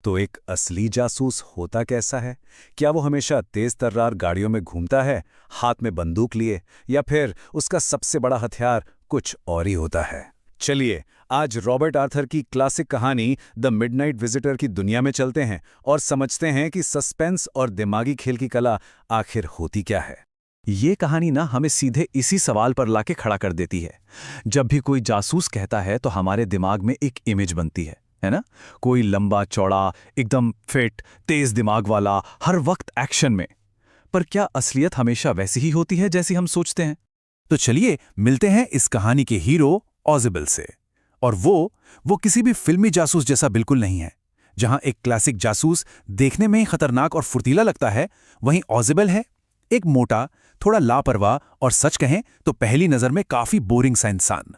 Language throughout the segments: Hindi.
तो एक असली जासूस होता कैसा है? क्या वो हमेशा तेज तर्रार गाड़ियों में घूमता है, हाथ में बंदूक लिए, या फिर उसका सबसे बड़ा हथियार कुछ और ही होता है? चलिए, आज रॉबर्ट आर्थर की क्लासिक कहानी द मिडनाइट विजिटर की दुनिया में चलते हैं और समझते हैं कि सस्पेंस और दिमागी खेल की कला आखिर होती क्या है। ये कहानी ना हमें सीधे इसी सवाल पर लाके खड़ा कर देती है। जब भी कोई जासूस कहता है तो हमारे दिमाग में एक इमेज बनती है ना? कोई लंबा चौड़ा, एकदम फिट, तेज दिमाग वाला, हर वक्त एक्शन में। पर क्या असलियत हमेशा वैसी ही होती है जैसी हम सोचते हैं? तो चलिए मिलते हैं इस कहानी के हीरो ऑजिबल से। और वो किसी भी फिल्मी जासूस जैसा बिल्कुल नहीं है। जहां एक क्लासिक जासूस देखने में ही खतरनाक और फुर्तीला लगता है, वहीं ऑजिबल है एक मोटा, थोड़ा लापरवाह और सच कहें तो पहली नजर में काफी बोरिंग सा इंसान।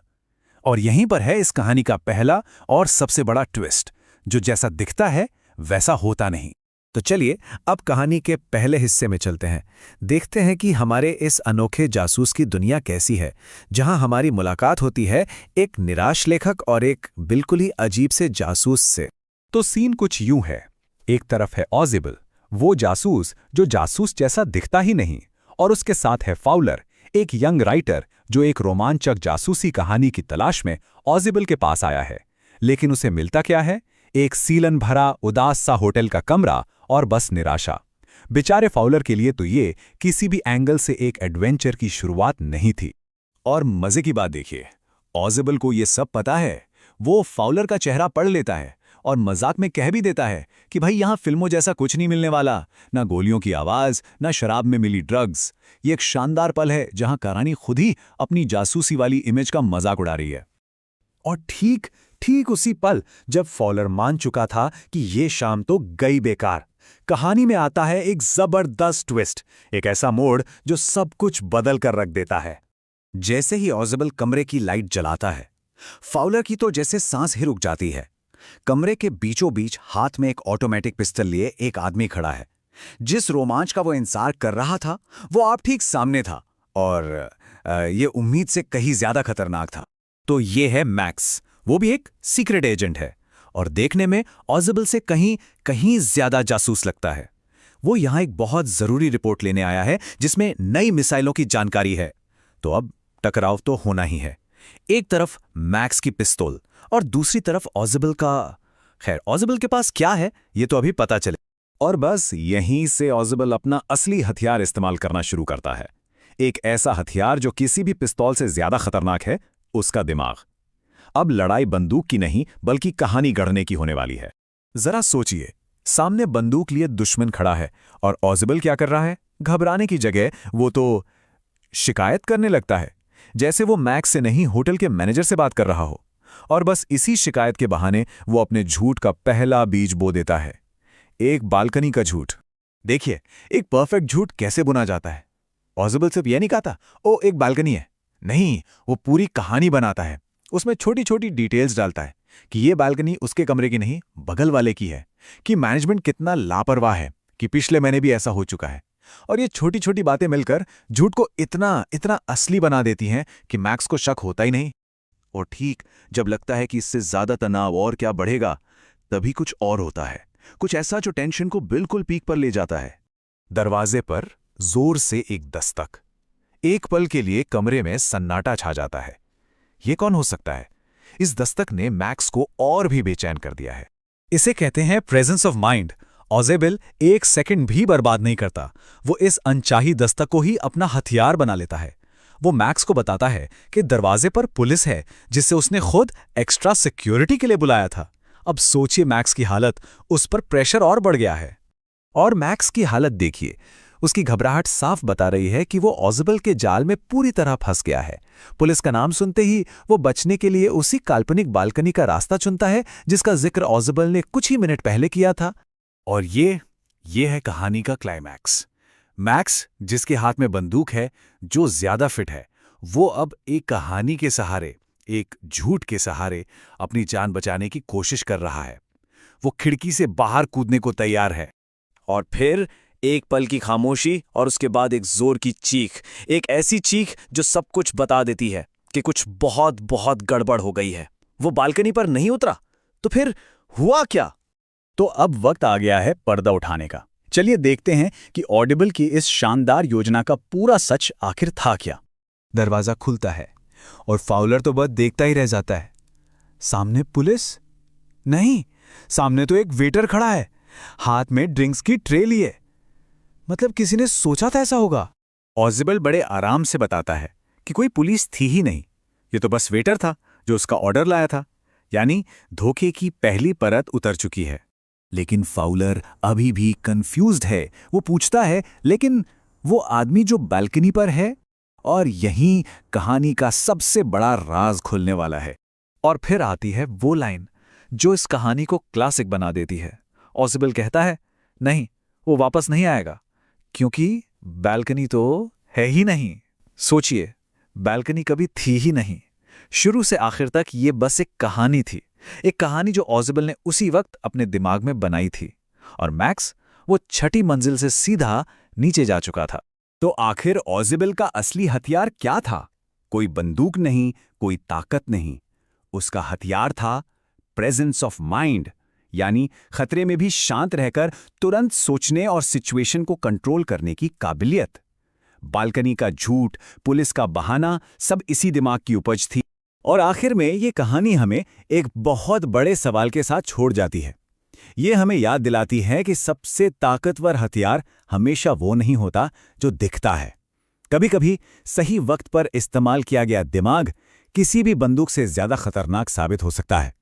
और यहीं पर है इस कहानी का पहला और सबसे बड़ा ट्विस्ट, जो जैसा दिखता है वैसा होता नहीं। तो चलिए अब कहानी के पहले हिस्से में चलते हैं। देखते हैं कि हमारे इस अनोखे जासूस की दुनिया कैसी है, जहां हमारी मुलाकात होती है एक निराश लेखक और एक बिल्कुल ही अजीब से जासूस से। तो सीन कुछ यूं है। एक तरफ है ऑजिबल, वो जासूस जो जासूस जैसा दिखता ही नहीं, और उसके साथ है फाउलर, एक यंग राइटर जो एक रोमांचक जासूसी कहानी की तलाश में ऑजिबल के पास आया है। लेकिन उसे मिलता क्या है? एक सीलन भरा उदास सा होटल का कमरा और बस निराशा। बेचारे फाउलर के लिए तो ये किसी भी एंगल से एक एडवेंचर की शुरुआत नहीं थी। और मजे की बात देखिए, ऑजिबल को ये सब पता है। वो फाउलर का चेहरा पढ़ लेता है और मजाक में कह भी देता है कि भाई यहाँ फिल्मों जैसा कुछ नहीं मिलने वाला, ना गोलियों की आवाज, ना शराब में मिली ड्रग्स। ये एक शानदार पल है जहां कहानी खुद ही अपनी जासूसी वाली इमेज का मजाक उड़ा रही है। और ठीक ठीक उसी पल जब फॉलर मान चुका था कि ये शाम तो गई बेकार, कहानी में आता है एक जबरदस्त ट्विस्ट, एक ऐसा मोड़ जो सब कुछ बदल कर रख देता है। जैसे ही ऑजिबल कमरे की लाइट जलाता है, फाउलर की तो जैसे सांस ही रुक जाती है। कमरे के बीचों बीच हाथ में एक ऑटोमेटिक पिस्टल लिए एक आदमी खड़ा है। जिस रोमांच का वो इंतजार कर रहा था वो आप ठीक सामने था, और ये उम्मीद से कहीं ज्यादा खतरनाक था। तो ये है मैक्स, वो भी एक सीक्रेट एजेंट है और देखने में ऑजिबल से कहीं कहीं ज्यादा जासूस लगता है। वो यहां एक बहुत जरूरी रिपोर्ट लेने आया है जिसमें नई मिसाइलों की जानकारी है। तो अब टकराव तो होना ही है। एक तरफ मैक्स की पिस्तौल और दूसरी तरफ ऑजिबल का। खैर, ऑजिबल के पास क्या है ये तो अभी पता चले। और बस यहीं से ऑजिबल अपना असली हथियार इस्तेमाल करना शुरू करता है। एक ऐसा हथियार जो किसी भी पिस्तौल से ज्यादा खतरनाक है, उसका दिमाग। अब लड़ाई बंदूक की नहीं बल्कि कहानी गढ़ने की होने वाली है। जरा सोचिए, सामने बंदूक लिए दुश्मन खड़ा है और ऑजिबल क्या कर रहा है? घबराने की जगह वो तो शिकायत करने लगता है, जैसे वो मैक्स से नहीं होटल के मैनेजर से बात कर रहा हो। और बस इसी शिकायत के बहाने वो अपने झूठ का पहला बीज बो देता है, एक बालकनी का झूठ। देखिए, एक परफेक्ट झूठ कैसे बुना जाता है। ऑजिबल सिर्फ ये नहीं कहता ओ एक बालकनी है, नहीं, वो पूरी कहानी बनाता है। उसमें छोटी छोटी डिटेल्स डालता है कि ये बालकनी उसके कमरे की नहीं बगल वाले की है, कि मैनेजमेंट कितना लापरवाह है, कि पिछले महीने भी ऐसा हो चुका है। और ये छोटी छोटी बातें मिलकर झूठ को इतना इतना असली बना देती हैं कि मैक्स को शक होता ही नहीं। और ठीक जब लगता है कि इससे ज्यादा तनाव और क्या बढ़ेगा, तभी कुछ और होता है, कुछ ऐसा जो टेंशन को बिल्कुल पीक पर ले जाता है। दरवाजे पर जोर से एक दस्तक। एक पल के लिए कमरे में सन्नाटा छा जाता है। ये कौन हो सकता है? इस दस्तक ने मैक्स को और भी बेचैन कर दिया है। इसे कहते हैं प्रेजेंस ऑफ माइंड। ऑजिबल एक सेकंड भी बर्बाद नहीं करता। वो इस अनचाही दस्तक को ही अपना हथियार बना लेता है। वो मैक्स को बताता है कि दरवाजे पर पुलिस है, जिससे उसने खुद एक्स्ट्रा सिक्योरिटी के लिए बुलाया था। अब सोचिए मैक्स की हालत, उस पर प्रेशर और बढ़ गया है। और मैक्स की हालत देखिए, उसकी घबराहट साफ बता रही है कि वो ऑजिबल के जाल में पूरी तरह फंस गया है। पुलिस का नाम सुनते ही वो बचने के लिए उसी काल्पनिक बालकनी का रास्ता चुनता है जिसका जिक्र ऑजिबल ने कुछ ही मिनट पहले किया था। और ये है कहानी का क्लाइमैक्स। मैक्स, जिसके हाथ में बंदूक है, जो ज्यादा फिट है, वो अब एक कहानी के सहारे, एक झूठ के सहारे अपनी जान बचाने की कोशिश कर रहा है। वो खिड़की से बाहर कूदने को तैयार है। और फिर एक पल की खामोशी और उसके बाद एक जोर की चीख, एक ऐसी चीख जो सब कुछ बता देती है कि कुछ बहुत बहुत गड़बड़ हो गई है। वो बालकनी पर नहीं उतरा तो फिर हुआ क्या? तो अब वक्त आ गया है पर्दा उठाने का। चलिए देखते हैं कि ऑडिबल की इस शानदार योजना का पूरा सच आखिर था क्या। दरवाजा खुलता है और फाउलर तो बस देखता ही रह जाता है। सामने पुलिस नहीं, सामने तो एक वेटर खड़ा है, हाथ में ड्रिंक्स की ट्रे लिए। मतलब किसी ने सोचा था ऐसा होगा? ऑजिबल बड़े आराम से बताता है कि कोई पुलिस थी ही नहीं, ये तो बस वेटर था जो उसका ऑर्डर लाया था। यानी धोखे की पहली परत उतर चुकी है। लेकिन फाउलर अभी भी कंफ्यूज्ड है। वो पूछता है, लेकिन वो आदमी जो बालकनी पर है? और यहीं कहानी का सबसे बड़ा राज खुलने वाला है। और फिर आती है वो लाइन जो इस कहानी को क्लासिक बना देती है। ऑजिबल कहता है, नहीं, वो वापस नहीं आएगा, क्योंकि बालकनी तो है ही नहीं। सोचिए, बालकनी कभी थी ही नहीं। शुरू से आखिर तक ये बस एक कहानी थी, एक कहानी जो ऑजिबल ने उसी वक्त अपने दिमाग में बनाई थी। और मैक्स वो छठी मंजिल से सीधा नीचे जा चुका था। तो आखिर ऑजिबल का असली हथियार क्या था? कोई बंदूक नहीं, कोई ताकत नहीं। उसका हथियार था प्रेजेंस ऑफ माइंड, यानी खतरे में भी शांत रहकर तुरंत सोचने और सिचुएशन को कंट्रोल करने की काबिलियत। बालकनी का झूठ, पुलिस का बहाना, सब इसी दिमाग की उपज थी। और आखिर में ये कहानी हमें एक बहुत बड़े सवाल के साथ छोड़ जाती है। ये हमें याद दिलाती है कि सबसे ताकतवर हथियार हमेशा वो नहीं होता जो दिखता है। कभी-कभी सही वक्त पर इस्तेमाल किया गया दिमाग किसी भी बंदूक से ज्यादा खतरनाक साबित हो सकता है।